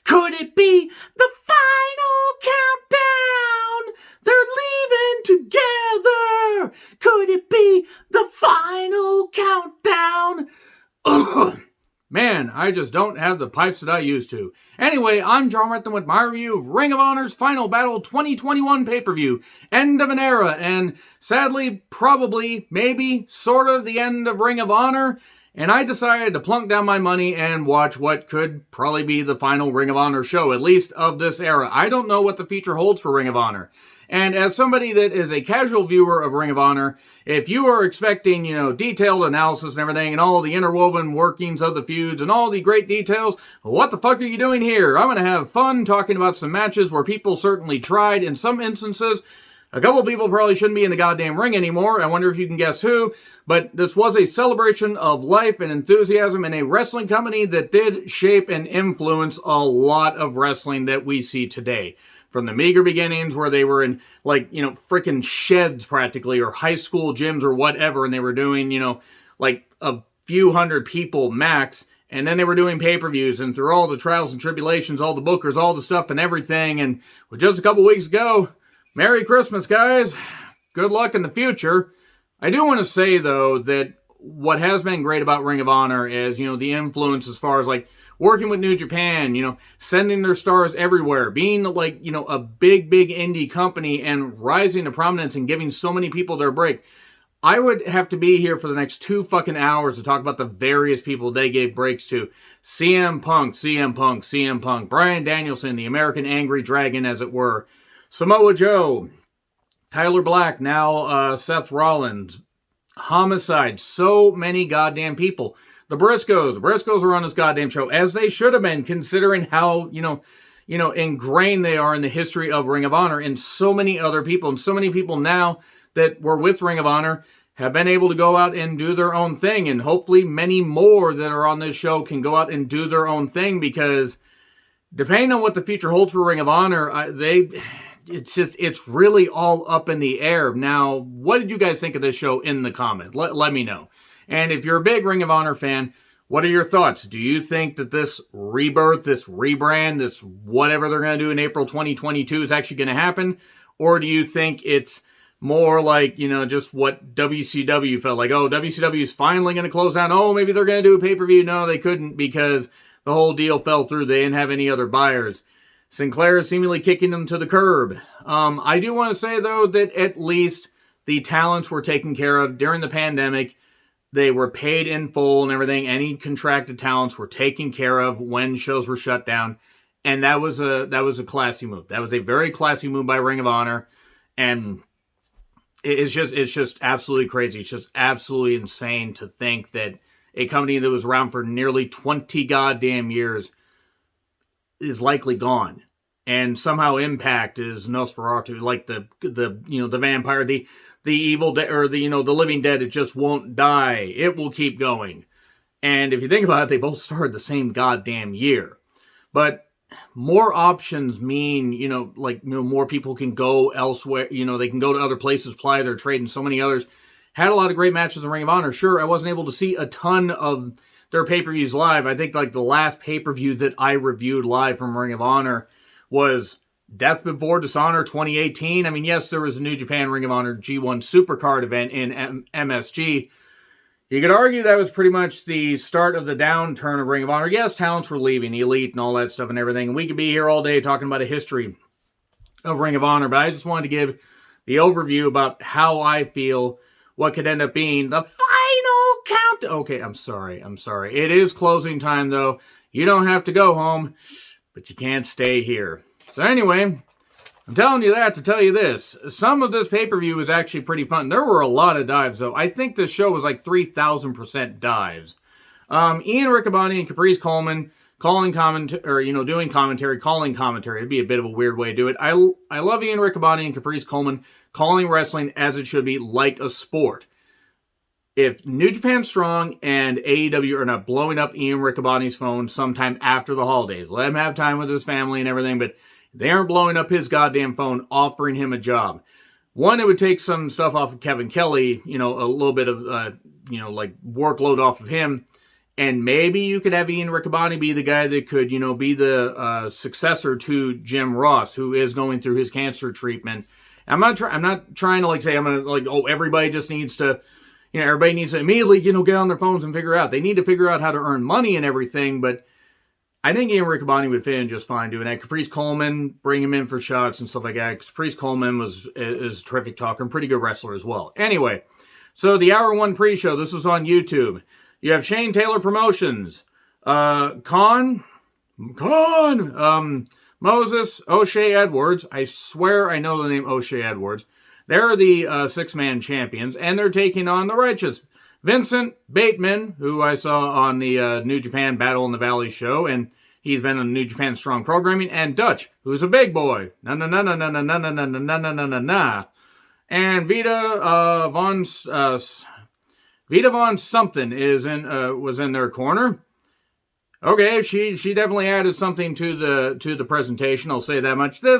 Could it be the final countdown? They're leaving together. Could it be the final countdown? Ugh. Man, I just don't have the pipes that I used to. Anyway, I'm John Renton with my review of Ring of Honor's Final Battle 2021 pay-per-view. End of an era, and sadly, probably, maybe, sort of the end of Ring of Honor. And I decided to plunk down my money and watch what could probably be the final Ring of Honor show, at least of this era. I don't know what the future holds for Ring of Honor. And as somebody that is a casual viewer of Ring of Honor, if you are expecting, detailed analysis and everything, and all the interwoven workings of the feuds, and all the great details, what the fuck are you doing here? I'm going to have fun talking about some matches where people certainly tried. In some instances, a couple of people probably shouldn't be in the goddamn ring anymore. I wonder if you can guess who. But this was a celebration of life and enthusiasm in a wrestling company that did shape and influence a lot of wrestling that we see today. From the meager beginnings where they were in, freaking sheds practically, or high school gyms or whatever, and they were doing, a few hundred people max, and then they were doing pay-per-views, and through all the trials and tribulations, all the bookers, all the stuff and everything, and just a couple weeks ago, Merry Christmas, guys. Good luck in the future. I do want to say, though, that what has been great about Ring of Honor is, the influence as far as, working with New Japan, sending their stars everywhere, being a big indie company and rising to prominence and giving so many people their break. I would have to be here for the next 2 fucking hours to talk about the various people they gave breaks to. CM Punk, Bryan Danielson, the American Angry Dragon, as it were, Samoa Joe, Tyler Black, now Seth Rollins, Homicide, so many goddamn people. The Briscoes were on this goddamn show, as they should have been, considering how, ingrained they are in the history of Ring of Honor, and so many other people, and so many people now that were with Ring of Honor have been able to go out and do their own thing, and hopefully many more that are on this show can go out and do their own thing, because depending on what the future holds for Ring of Honor, it's really all up in the air. Now, what did you guys think of this show in the comments? Let me know. And if you're a big Ring of Honor fan, what are your thoughts? Do you think that this rebirth, this rebrand, this whatever they're going to do in April 2022 is actually going to happen? Or do you think it's more like, just what WCW felt like? Oh, WCW is finally going to close down. Oh, maybe they're going to do a pay-per-view. No, they couldn't because the whole deal fell through. They didn't have any other buyers. Sinclair is seemingly kicking them to the curb. I do want to say, though, that at least the talents were taken care of during the pandemic. They were paid in full and everything. Any contracted talents were taken care of when shows were shut down. And that was a classy move. That was a very classy move by Ring of Honor. And it's just absolutely crazy. It's just absolutely insane to think that a company that was around for nearly 20 goddamn years is likely gone. And somehow Impact is Nosferatu, like the vampire, the evil dead, or the living dead. It just won't die. It will keep going. And if you think about it, they both started the same goddamn year. But more options mean, more people can go elsewhere. They can go to other places, ply their trade, and so many others. Had a lot of great matches in Ring of Honor. Sure, I wasn't able to see a ton of their pay-per-views live. I think the last pay-per-view that I reviewed live from Ring of Honor was Death Before Dishonor 2018. I mean, yes, there was a New Japan Ring of Honor G1 Supercard event in MSG. You could argue that was pretty much the start of the downturn of Ring of Honor. Yes, talents were leaving, Elite and all that stuff and everything. We could be here all day talking about a history of Ring of Honor, but I just wanted to give the overview about how I feel what could end up being the final count. Okay, I'm sorry. It is closing time, though. You don't have to go home, but you can't stay here. So anyway, I'm telling you that to tell you this. Some of this pay-per-view was actually pretty fun. There were a lot of dives, though. I think this show was like 3,000% dives. Ian Riccaboni and Caprice Coleman calling commentary, or, doing commentary, calling commentary. It'd be a bit of a weird way to do it. I love Ian Riccaboni and Caprice Coleman calling wrestling as it should be, like a sport. If New Japan Strong and AEW are not blowing up Ian Riccaboni's phone sometime after the holidays, let him have time with his family and everything, but they aren't blowing up his goddamn phone offering him a job. One, it would take some stuff off of Kevin Kelly, a little bit of, workload off of him. And maybe you could have Ian Riccaboni be the guy that could, be the successor to Jim Ross, who is going through his cancer treatment. I'm not trying to say I'm gonna everybody just needs to, everybody needs to immediately get on their phones and figure out. They need to figure out how to earn money and everything. But I think Ian Riccaboni would fit in just fine doing that. Caprice Coleman, bring him in for shots and stuff like that. Caprice Coleman is a terrific talker and pretty good wrestler as well. Anyway, so the Hour 1 pre-show. This was on YouTube. You have Shane Taylor Promotions, Moses, O'Shea Edwards. I swear I know the name O'Shea Edwards. They're the six-man champions, and they're taking on the Righteous. Vincent Bateman, who I saw on the New Japan Battle in the Valley show, and he's been on New Japan Strong Programming, and Dutch, who's a big boy. And Vita Von something was in their corner. Okay, she definitely added something to the presentation. I'll say that much. There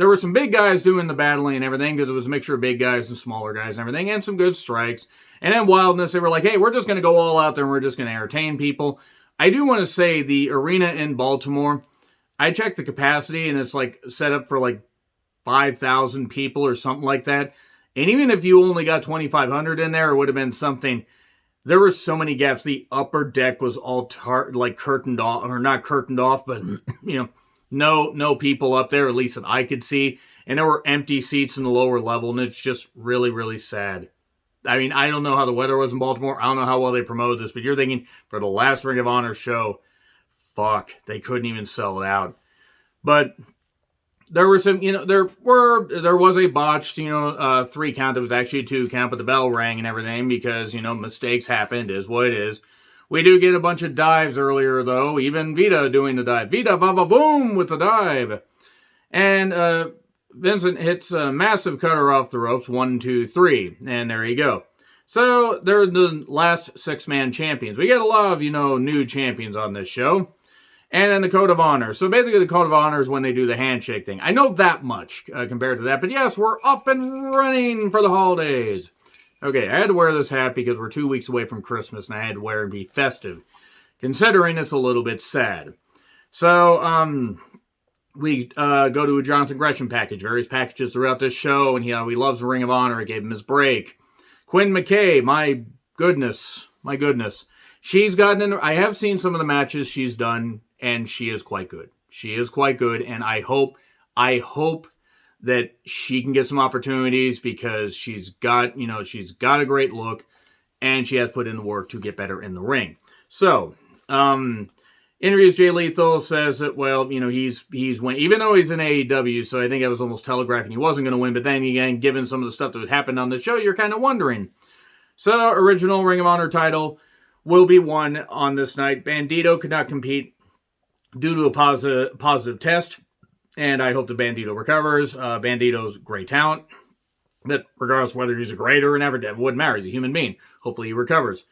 were some big guys doing the battling and everything because it was a mixture of big guys and smaller guys and everything, and some good strikes. And then Wildness, they were like, hey, we're just going to go all out there and we're just going to entertain people. I do want to say the arena in Baltimore, I checked the capacity and it's set up for 5,000 people or something like that. And even if you only got 2,500 in there, it would have been something. There were so many gaps. The upper deck was all curtained off, or not curtained off, but no people up there, at least that I could see. And there were empty seats in the lower level, and it's just really, really sad. I mean, I don't know how the weather was in Baltimore. I don't know how well they promoted this, but you're thinking for the last Ring of Honor show, fuck, they couldn't even sell it out. But there were some, there was a botched, 3 count. It was actually a 2 count, but the bell rang and everything because, mistakes happened, is what it is. We do get a bunch of dives earlier, though. Even Vita doing the dive. Vita, boom, with the dive. And Vincent hits a massive cutter off the ropes. 1, 2, 3. And there you go. So they're the last 6-man champions. We get a lot of, new champions on this show. And then the Code of Honor. So basically the Code of Honor is when they do the handshake thing. I know that much compared to that. But yes, we're up and running for the holidays. Okay, I had to wear this hat because we're 2 weeks away from Christmas. And I had to wear it and be festive. Considering it's a little bit sad. So, we go to a Jonathan Gresham package. Various packages throughout this show. And he loves the Ring of Honor. I gave him his break. Quinn McKay, my goodness. She's gotten in. I have seen some of the matches she's done. And she is quite good. She is quite good, and I hope that she can get some opportunities because she's got a great look, and she has put in the work to get better in the ring. So, interviews Jay Lethal says that he's win, even though he's in AEW, so I think I was almost telegraphing he wasn't going to win. But then again, given some of the stuff that happened on the show, you're kind of wondering. So, original Ring of Honor title will be won on this night. Bandito could not compete due to a positive test, and I hope the Bandito recovers. Bandito's great talent, but regardless of whether he's a great or never, it wouldn't matter. He's a human being. Hopefully he recovers.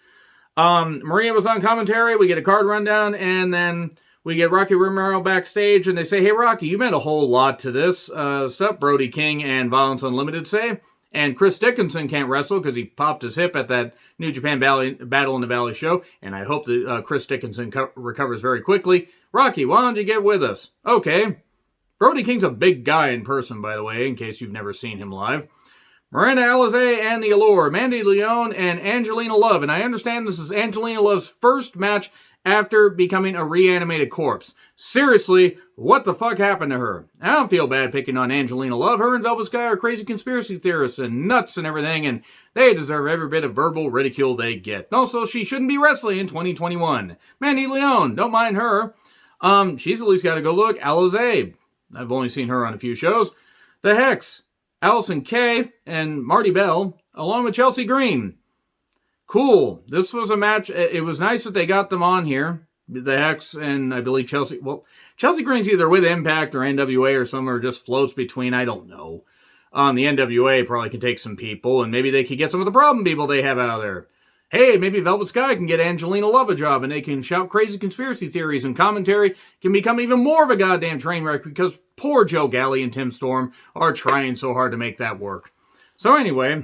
Maria was on commentary. We get a card rundown, and then we get Rocky Romero backstage, and they say, hey, Rocky, you meant a whole lot to this stuff. Brody King and Violence Unlimited say. And Chris Dickinson can't wrestle because he popped his hip at that New Japan Battle in the Valley show. And I hope that Chris Dickinson recovers very quickly. Rocky, why don't you get with us? Okay. Brody King's a big guy in person, by the way, in case you've never seen him live. Miranda Alizé and the Allure, Mandy Leon and Angelina Love. And I understand this is Angelina Love's first match after becoming a reanimated corpse. Seriously, what the fuck happened to her? I don't feel bad picking on Angelina Love. Her and Velvet Sky are crazy conspiracy theorists and nuts and everything, and they deserve every bit of verbal ridicule they get. Also, she shouldn't be wrestling in 2021. Mandy Leon, don't mind her. She's at least got a good look. Alizé, I've only seen her on a few shows. The Hex, Allison Kay, and Marty Bell, along with Chelsea Green. Cool. This was a match. It was nice that they got them on here. The Hex and I believe Chelsea. Well, Chelsea Green's either with Impact or NWA or somewhere, just floats between. I don't know. The NWA probably could take some people, and maybe they could get some of the problem people they have out there. Hey, maybe Velvet Sky can get Angelina Love a job, and they can shout crazy conspiracy theories, and commentary can become even more of a goddamn train wreck because poor Joe Galley and Tim Storm are trying so hard to make that work. So anyway,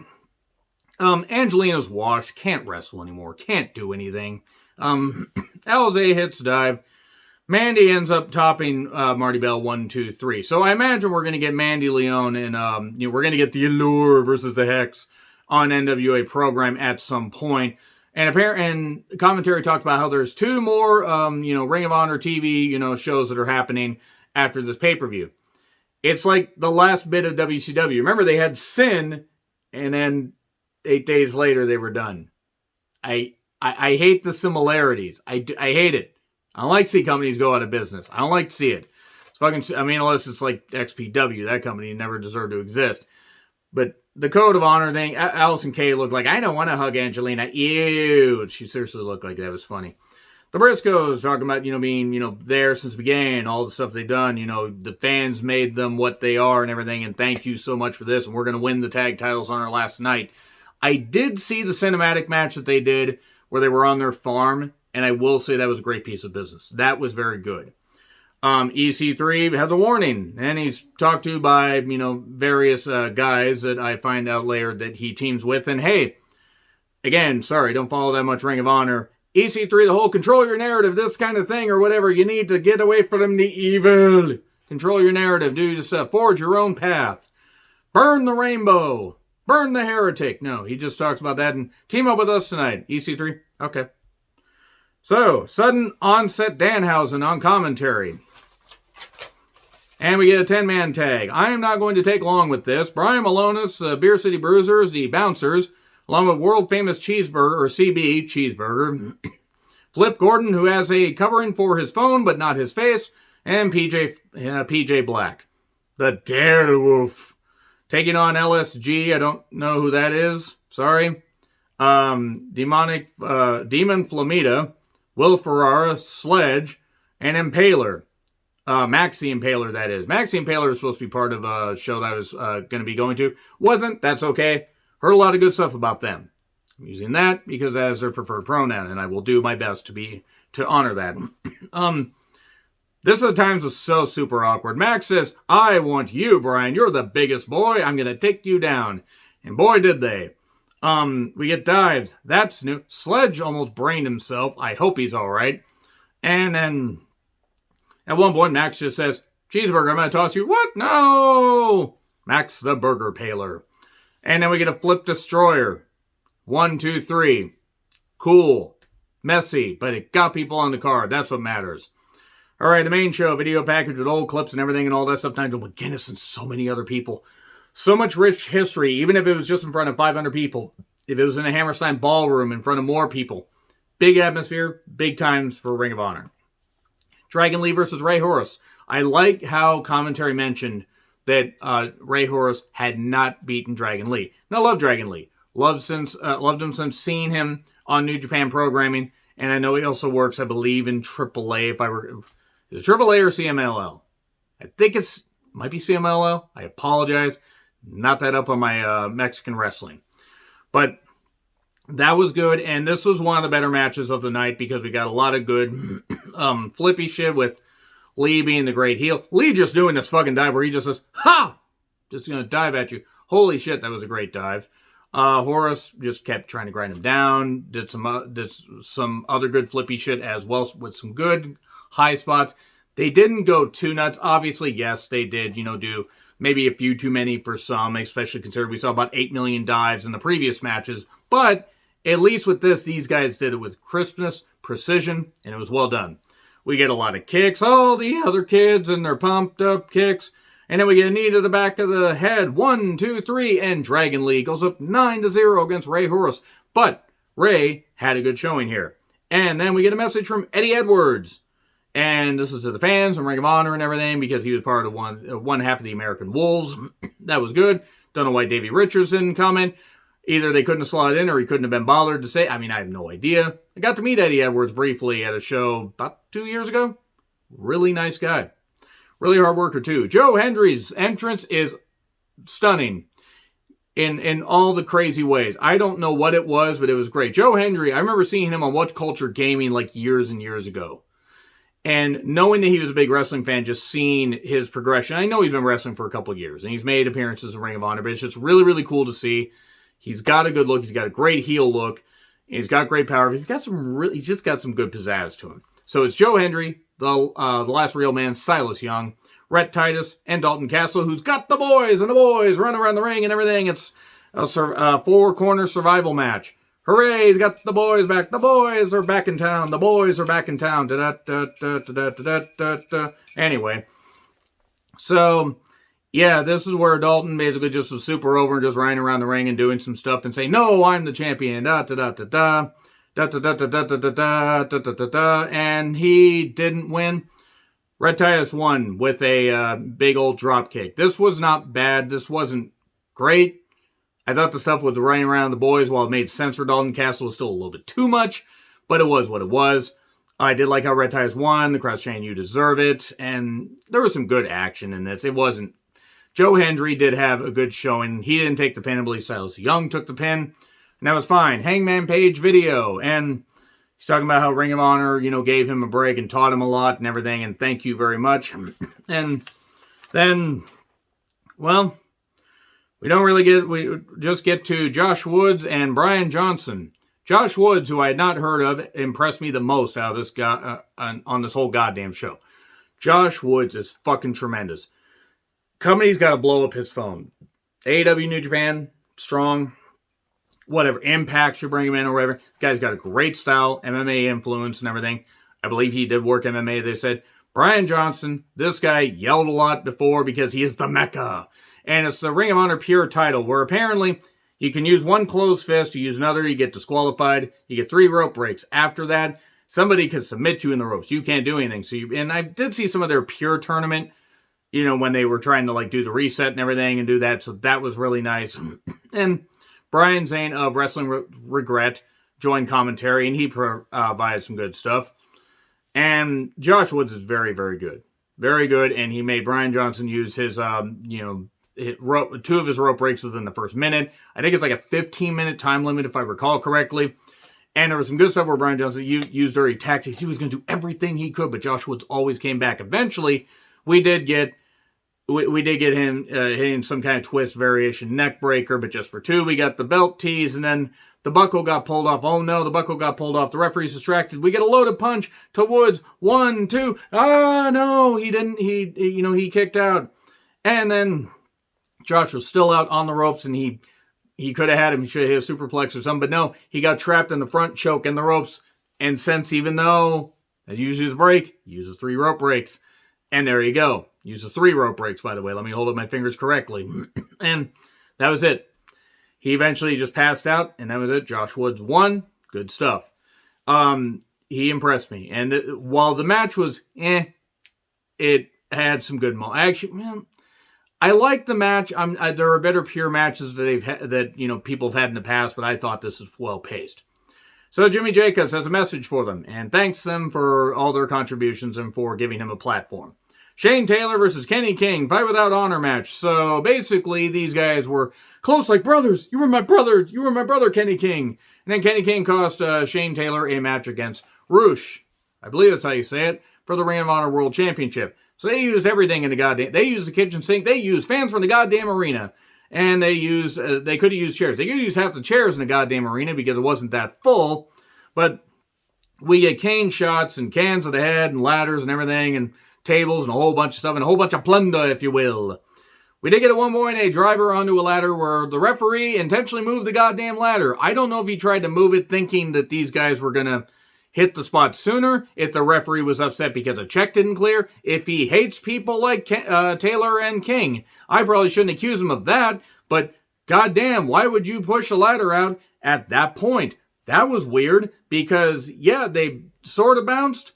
Angelina's washed, can't wrestle anymore, can't do anything. Alizé hits a dive. Mandy ends up topping Marty Bell 1, 2, 3. So I imagine we're going to get Mandy Leon and we're going to get the Allure versus the Hex on NWA program at some point. And commentary talked about how there's 2 more Ring of Honor TV shows that are happening after this pay-per-view. It's like the last bit of WCW. Remember, they had Sin, and then 8 days later they were done. I hate the similarities. I hate it. I don't like to see companies go out of business. I don't like to see it. It's fucking, unless it's like XPW, that company never deserved to exist. But the Code of Honor thing, Allison Kay looked like, I don't want to hug Angelina. Ew. She seriously looked like that. It was funny. The Briscoes talking about, being, there since the beginning, all the stuff they've done, the fans made them what they are and everything, and thank you so much for this, and we're going to win the tag titles on our last night. I did see the cinematic match that they did where they were on their farm, and I will say that was a great piece of business. That was very good. EC3 has a warning, and he's talked to by, various guys that I find out later that he teams with. And hey, again, sorry, don't follow that much Ring of Honor. EC3, the whole control your narrative, this kind of thing, or whatever. You need to get away from the evil. Control your narrative. Do your stuff. Forge your own path. Burn the rainbow. Burn the heretic. No, he just talks about that. And team up with us tonight. EC3. Okay. So, sudden onset Danhausen on commentary. And we get a 10-man tag. I am not going to take long with this. Brian Malonis, Beer City Bruisers, the Bouncers, along with world-famous Cheeseburger, or CB, Cheeseburger. Flip Gordon, who has a covering for his phone, but not his face. And PJ Black. The Darewolf. Taking on LSG. I don't know who that is. Sorry. Demon Flamita. Will Ferrara, Sledge, and Impaler. Maxi Impaler, that is. Maxi Impaler was supposed to be part of a show that I was going to be going to. Wasn't. That's okay. Heard a lot of good stuff about them. I'm using that because that is their preferred pronoun, and I will do my best to honor that. This at times was so super awkward. Max says, I want you, Brian. You're the biggest boy. I'm going to take you down. And boy, did they. We get dives. That's new. Sledge almost brained himself. I hope he's all right. And then at one point, Max just says, Cheeseburger, I'm going to toss you. What? No! Max the Burger Paler. And then we get a Flip Destroyer. 1, 2, 3. Cool. Messy, but it got people on the card. That's what matters. All right, the main show, video package with old clips and everything and all that stuff. Nigel McGuinness and so many other people. So much rich history, even if it was just in front of 500 people. If it was in a Hammerstein ballroom in front of more people. Big atmosphere, big times for Ring of Honor. Dragon Lee versus Ray Horus. I like how commentary mentioned that Ray Horus had not beaten Dragon Lee. Now, I love Dragon Lee. Loved him since seeing him on New Japan programming. And I know he also works, I believe, in AAA. Is it AAA or CMLL? I think might be CMLL. I apologize. Not that up on my Mexican wrestling. But that was good. And this was one of the better matches of the night because we got a lot of good flippy shit with Lee being the great heel. Lee just doing this fucking dive where he just says, ha! Just going to dive at you. Holy shit, that was a great dive. Horus just kept trying to grind him down. Did some other good flippy shit as well with some good high spots. They didn't go too nuts. Obviously, yes, they did, do maybe a few too many for some, especially considering we saw about 8 million dives in the previous matches. But at least with this, these guys did it with crispness, precision, and it was well done. We get a lot of kicks. All the other kids and their pumped up kicks. And then we get a knee to the back of the head. 1, 2, 3. And Dragon Lee goes up 9-0 against Ray Horus. But Ray had a good showing here. And then we get a message from Eddie Edwards. And this is to the fans and Ring of Honor and everything because he was part of one half of the American Wolves. That was good. Don't know why Davey Richards didn't comment. Either they couldn't have slotted in or he couldn't have been bothered to say. I have no idea. I got to meet Eddie Edwards briefly at a show about 2 years ago. Really nice guy. Really hard worker too. Joe Hendry's entrance is stunning in all the crazy ways. I don't know what it was, but it was great. Joe Hendry, I remember seeing him on What Culture Gaming like years and years ago. And knowing that he was a big wrestling fan, just seeing his progression. I know he's been wrestling for a couple of years, and he's made appearances in Ring of Honor, but it's just really, really cool to see. He's got a good look. He's got a great heel look. He's got great power. He's just got some good pizzazz to him. So it's Joe Hendry, the last real man, Silas Young, Rhett Titus, and Dalton Castle, who's got the boys running around the ring and everything. It's a four-corner survival match. Hooray, he's got the boys back. The boys are back in town. The boys are back in town. Anyway, so, yeah, this is where Dalton basically just was super over and just riding around the ring and doing some stuff and saying, no, I'm the champion. And he didn't win. Red Titus won with a big old drop kick. This was not bad. This wasn't great. I thought the stuff with the running around the boys, while it made sense for Dalton Castle, was still a little bit too much, but it was what it was. I did like how Red Titus won, the cross chain, you deserve it, and there was some good action in this. It wasn't. Joe Hendry did have a good showing. He didn't take the pin. I believe Silas Young took the pin, and that was fine. Hangman Page video, and he's talking about how Ring of Honor, gave him a break and taught him a lot and everything, and thank you very much. And then, well, we just get to Josh Woods and Brian Johnson. Josh Woods, who I had not heard of, impressed me the most out of this guy on this whole goddamn show. Josh Woods is fucking tremendous. Company's got to blow up his phone. AEW New Japan, strong, whatever, Impact should bring him in or whatever. This guy's got a great style, MMA influence and everything. I believe he did work MMA, they said. Brian Johnson, this guy yelled a lot before because he is the Mecca. And it's the Ring of Honor Pure title, where apparently you can use one closed fist, you use another, you get disqualified, you get 3 rope breaks. After that, somebody can submit you in the ropes. You can't do anything. And I did see some of their Pure tournament, when they were trying to do the reset and everything and do that. So that was really nice. And Brian Zane of Wrestling Regret joined commentary, and he provided some good stuff. And Josh Woods is very, very good. Very good, and he made Brian Johnson use his, 2 of his rope breaks within the first minute. I think it's like a 15-minute time limit, if I recall correctly. And there was some good stuff where Brian Johnson used dirty tactics. He was going to do everything he could, but Josh Woods always came back. Eventually, we did get him hitting some kind of twist variation neck breaker, but just for 2. We got the belt tease, and then the buckle got pulled off. Oh no, the buckle got pulled off. The referee's distracted. We get a loaded punch to Woods. 1, 2. Ah, no, he didn't. He kicked out. And then Josh was still out on the ropes, and he could have had him. He should have hit a superplex or something, but no, he got trapped in the front choke in the ropes. And since even though that uses a break, he uses 3 rope breaks. And there you go. Uses 3 rope breaks, by the way. Let me hold up my fingers correctly. And that was it. He eventually just passed out, and that was it. Josh Woods won. Good stuff. He impressed me. And while the match was it had some good moments. Actually, man, I like the match. There are better Pure matches that people have had in the past, but I thought this was well paced. So Jimmy Jacobs has a message for them and thanks them for all their contributions and for giving him a platform. Shane Taylor versus Kenny King, Fight Without Honor match. So basically, these guys were close like brothers. You were my brother. You were my brother, Kenny King. And then Kenny King cost Shane Taylor a match against Roosh. I believe that's how you say it, for the Ring of Honor World Championship. So they used everything in the goddamn... They used the kitchen sink. They used fans from the goddamn arena. And they used... they could have used chairs. They could have used half the chairs in the goddamn arena because it wasn't that full. But we get cane shots and cans of the head and ladders and everything and tables and a whole bunch of stuff and a whole bunch of plunder, if you will. We did get at one point a driver onto a ladder where the referee intentionally moved the goddamn ladder. I don't know if he tried to move it thinking that these guys were going to hit the spot sooner, if the referee was upset because a check didn't clear, if he hates people like Taylor and King. I probably shouldn't accuse him of that, but goddamn, why would you push a ladder out at that point? That was weird because, yeah, they sort of bounced.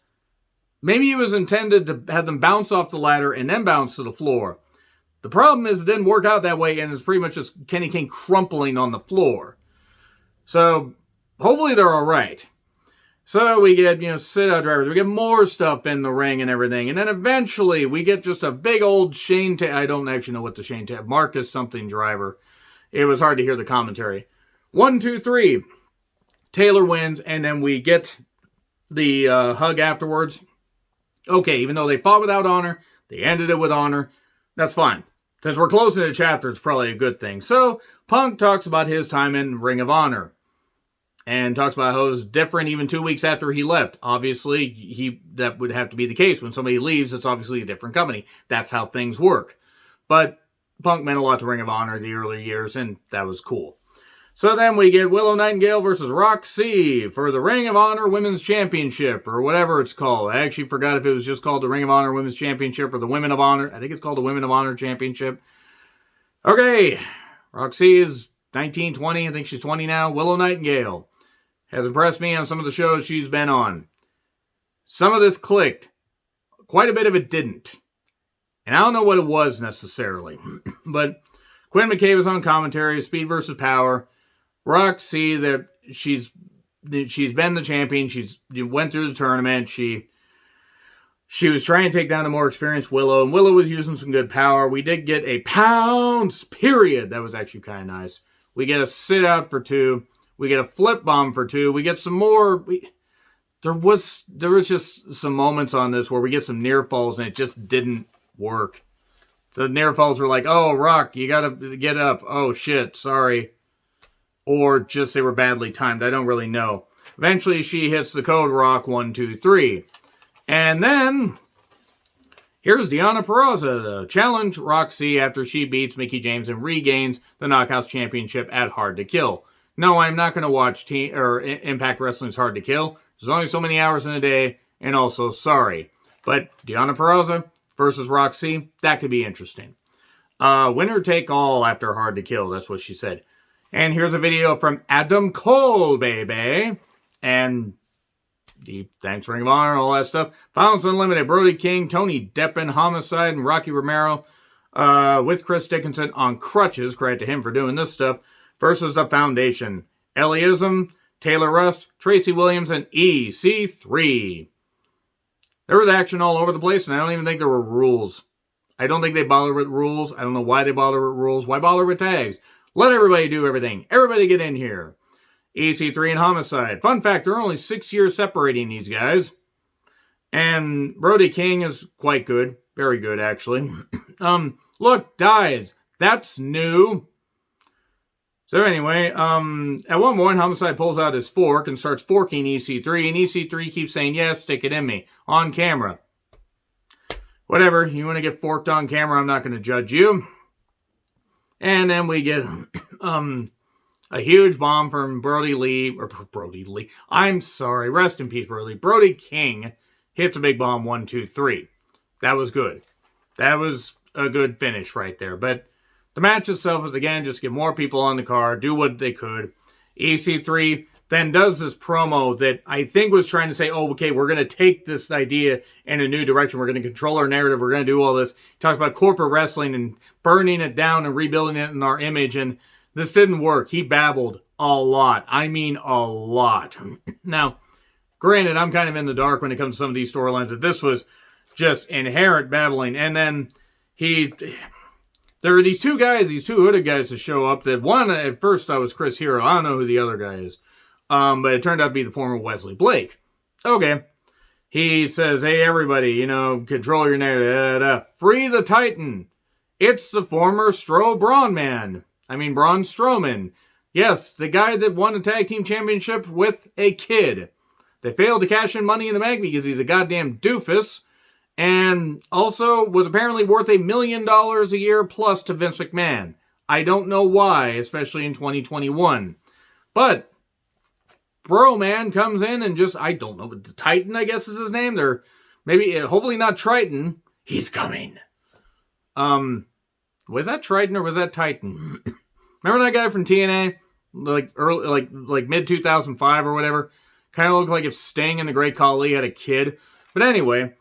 Maybe it was intended to have them bounce off the ladder and then bounce to the floor. The problem is it didn't work out that way, and it's pretty much just Kenny King crumpling on the floor. So, hopefully they're all right. So we get, sit-out drivers. We get more stuff in the ring and everything. And then eventually we get just a big old Shane Taylor. I don't actually know what the Shane Taylor. Marcus something driver. It was hard to hear the commentary. 1, 2, 3. Taylor wins, and then we get the hug afterwards. Okay, even though they fought without honor, they ended it with honor. That's fine. since we're closing the chapter, it's probably a good thing. So Punk talks about his time in Ring of Honor. And talks about how it was different even 2 weeks after he left. Obviously, that would have to be the case. When somebody leaves, it's obviously a different company. That's how things work. But Punk meant a lot to Ring of Honor in the early years, and that was cool. So then we get Willow Nightingale versus Roxy for the Ring of Honor Women's Championship, or whatever it's called. I actually forgot if it was just called the Ring of Honor Women's Championship or the Women of Honor. I think it's called the Women of Honor Championship. Okay, Roxy is 19, 20. I think she's 20 now. Willow Nightingale has impressed me on some of the shows she's been on. Some of this clicked. Quite a bit of it didn't. And I don't know what it was necessarily. But Quinn McKay was on commentary, Speed versus Power. Roxy, that she's been the champion. She went through the tournament. She was trying to take down the more experienced Willow. And Willow was using some good power. We did get a pounce period. That was actually kind of nice. We get a sit out for 2. We get a flip bomb for 2. We get some more. There was just some moments on this where we get some near falls and it just didn't work. The near falls were like, oh, Rock, you got to get up. Oh, shit, sorry. Or just they were badly timed. I don't really know. Eventually, she hits the code Rock 1, 2, 3. And then here's Deonna Purrazzo to challenge Roxy after she beats Mickie James and regains the Knockouts Championship at Hard to Kill. No, I'm not going to watch Impact Wrestling's Hard to Kill. There's only so many hours in a day, and also sorry. But Deonna Purrazzo versus Roxy, that could be interesting. Winner take all after Hard to Kill, that's what she said. And here's a video from Adam Cole, baby. And thanks Ring of Honor, all that stuff. Violence Unlimited, Brody King, Tony Deppen, Homicide, and Rocky Romero with Chris Dickinson on crutches. Credit to him for doing this stuff. Versus the Foundation. Eliasm, Taylor Rust, Tracy Williams, and EC3. There was action all over the place, and I don't even think there were rules. I don't think they bother with rules. I don't know why they bother with rules. Why bother with tags? Let everybody do everything. Everybody get in here. EC3 and Homicide. Fun fact, there are only 6 years separating these guys. And Brody King is quite good. Very good, actually. Look, dives. That's new. So anyway, at one point, Homicide pulls out his fork and starts forking EC3, and EC3 keeps saying, yes, stick it in me, on camera. Whatever, you want to get forked on camera, I'm not going to judge you. And then we get a huge bomb from Brody Lee. I'm sorry, rest in peace, Brody. Brody King hits a big bomb, 1, 2, 3. That was good. That was a good finish right there, but the match itself is, again, just get more people on the card, do what they could. EC3 then does this promo that I think was trying to say, oh, okay, we're going to take this idea in a new direction. We're going to control our narrative. We're going to do all this. He talks about corporate wrestling and burning it down and rebuilding it in our image, and this didn't work. He babbled a lot. I mean a lot. Now, granted, I'm kind of in the dark when it comes to some of these storylines, but this was just inherent babbling. And then there are these two hooded guys to show up. That one, at first, I was Chris Hero. I don't know who the other guy is. But it turned out to be the former Wesley Blake. Okay. He says, hey, everybody, control your narrative. Free the Titan. It's the former Braun Strowman. Yes, the guy that won the tag team championship with a kid. They failed to cash in Money in the Bank because he's a goddamn doofus. And also was apparently worth $1 million a year plus to Vince McMahon. I don't know why, especially in 2021. But Bro-Man comes in and just, I don't know, the Titan, I guess is his name. Hopefully not Triton. He's coming. Was that Triton or was that Titan? Remember that guy from TNA? Like mid 2005 or whatever? Kind of looked like if Sting and the Great Khali had a kid. But anyway,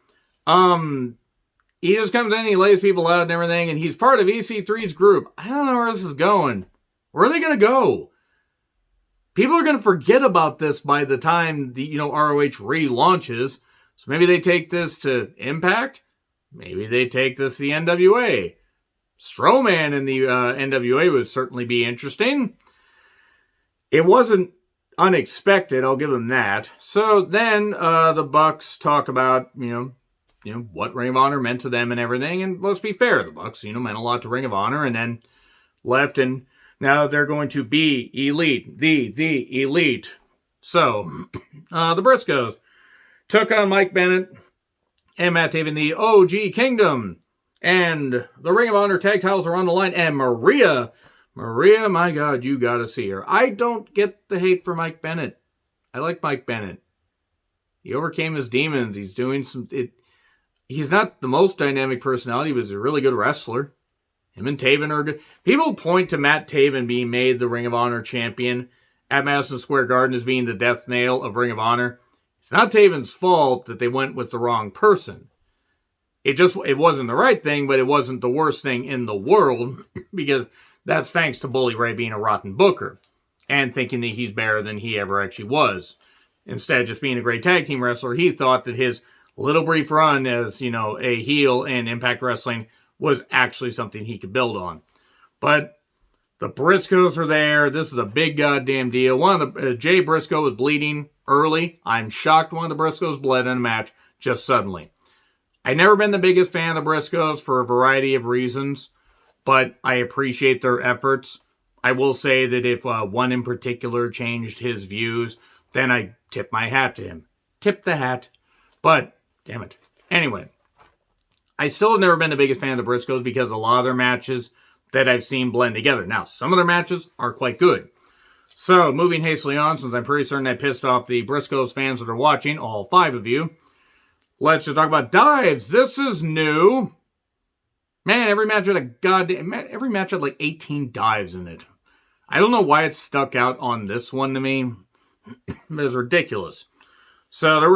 he just comes in, he lays people out and everything, and he's part of EC3's group. I don't know where this is going. Where are they going to go? People are going to forget about this by the time the ROH relaunches. So maybe they take this to Impact. Maybe they take this to the NWA. Strowman in the NWA would certainly be interesting. It wasn't unexpected, I'll give them that. So then the Bucks talk about, what Ring of Honor meant to them and everything. And let's be fair, the Bucks, meant a lot to Ring of Honor and then left, and now they're going to be elite, the elite. So, the Briscoes took on Mike Bennett and Matt Taven, the OG Kingdom. And the Ring of Honor tag titles are on the line. And Maria, my God, you gotta see her. I don't get the hate for Mike Bennett. I like Mike Bennett. He overcame his demons. He's doing he's not the most dynamic personality, but he's a really good wrestler. Him and Taven are good. People point to Matt Taven being made the Ring of Honor champion at Madison Square Garden as being the death nail of Ring of Honor. It's not Taven's fault that they went with the wrong person. It wasn't the right thing, but it wasn't the worst thing in the world, because that's thanks to Bully Ray being a rotten booker and thinking that he's better than he ever actually was. Instead of just being a great tag team wrestler, he thought that his little brief run as, a heel in Impact Wrestling was actually something he could build on. But the Briscoes are there. This is a big goddamn deal. Jay Briscoe was bleeding early. I'm shocked one of the Briscoes bled in a match just suddenly. I've never been the biggest fan of the Briscoes for a variety of reasons, but I appreciate their efforts. I will say that if one in particular changed his views, then I tip my hat to him. Tip the hat. But, damn it. Anyway, I still have never been the biggest fan of the Briscoes because a lot of their matches that I've seen blend together. Now, some of their matches are quite good. So, moving hastily on, since I'm pretty certain I pissed off the Briscoes fans that are watching, all 5 of you, let's just talk about dives. This is new. Man, every match had like 18 dives in it. I don't know why it stuck out on this one to me. It was ridiculous. So there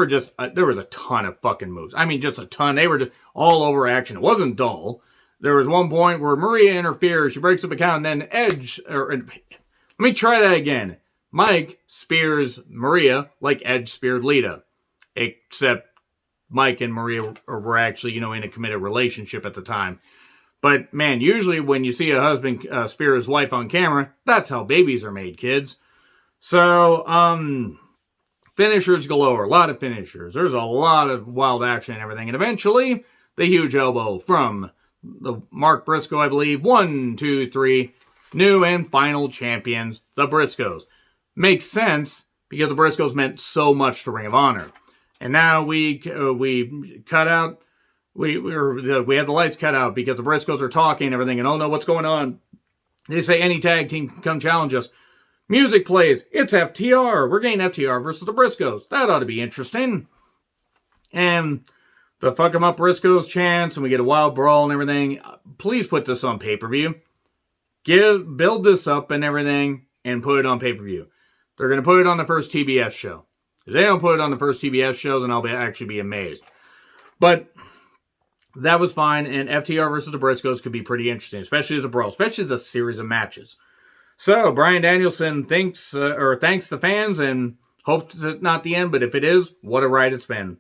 was a ton of fucking moves. I mean, just a ton. They were just all over action. It wasn't dull. There was one point where Maria interferes. She breaks up a count, and then let me try that again. Mike spears Maria like Edge speared Lita. Except Mike and Maria were actually, in a committed relationship at the time. But, man, usually when you see a husband spear his wife on camera, that's how babies are made, kids. So, finishers galore. A lot of finishers. There's a lot of wild action and everything. And eventually, the huge elbow from the Mark Briscoe, I believe. 1, 2, 3. New and final champions, the Briscoes. Makes sense because the Briscoes meant so much to Ring of Honor. And now we cut out. We had the lights cut out because the Briscoes are talking and everything. And oh no, what's going on? They say any tag team can come challenge us. Music plays. It's FTR. We're getting FTR versus the Briscoes. That ought to be interesting. And the fuck 'em up Briscoes chants, and we get a wild brawl and everything. Please put this on pay-per-view. Build this up and everything, and put it on pay-per-view. They're going to put it on the first TBS show. If they don't put it on the first TBS show, then I'll actually be amazed. But that was fine, and FTR versus the Briscoes could be pretty interesting, especially as a brawl, especially as a series of matches. So, Bryan Danielson thanks the fans and hopes it's not the end, but if it is, what a ride it's been.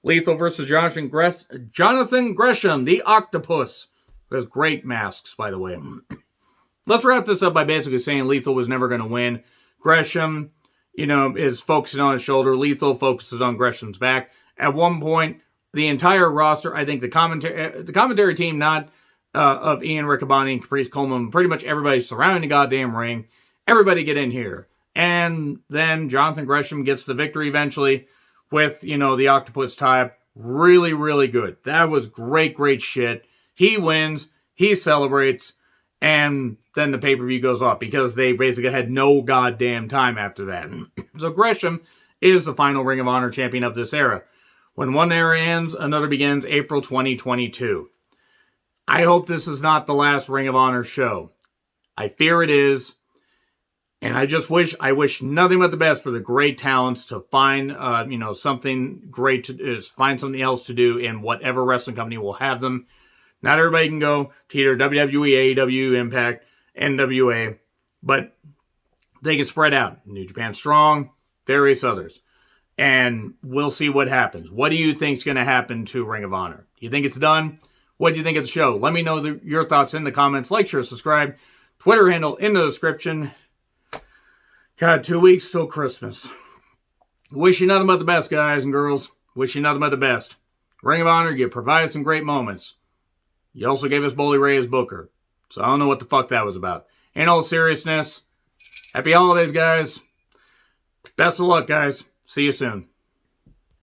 Lethal versus Jonathan Gresham, the Octopus. Those great masks, by the way. Let's wrap this up by basically saying Lethal was never going to win. Gresham, is focusing on his shoulder. Lethal focuses on Gresham's back. At one point, the entire roster, I think the commentary team, not of Ian Riccaboni and Caprice Coleman, pretty much everybody surrounding the goddamn ring. Everybody get in here. And then Jonathan Gresham gets the victory eventually with, the Octopus tie-up. Really, really good. That was great, great shit. He wins. He celebrates. And then the pay-per-view goes off because they basically had no goddamn time after that. So Gresham is the final Ring of Honor champion of this era. When one era ends, another begins. April 2022. I hope this is not the last Ring of Honor show. I fear it is. And I wish nothing but the best for the great talents to find, something great find something else to do in whatever wrestling company will have them. Not everybody can go to either WWE, AEW, Impact, NWA, but they can spread out. New Japan Strong, various others. And we'll see what happens. What do you think is going to happen to Ring of Honor? Do you think it's done? What do you think of the show? Let me know your thoughts in the comments. Like, share, subscribe. Twitter handle in the description. God, 2 weeks till Christmas. Wish you nothing but the best, guys and girls. Wish you nothing but the best. Ring of Honor, you provided some great moments. You also gave us Bully Ray as Booker. So I don't know what the fuck that was about. In all seriousness, happy holidays, guys. Best of luck, guys. See you soon.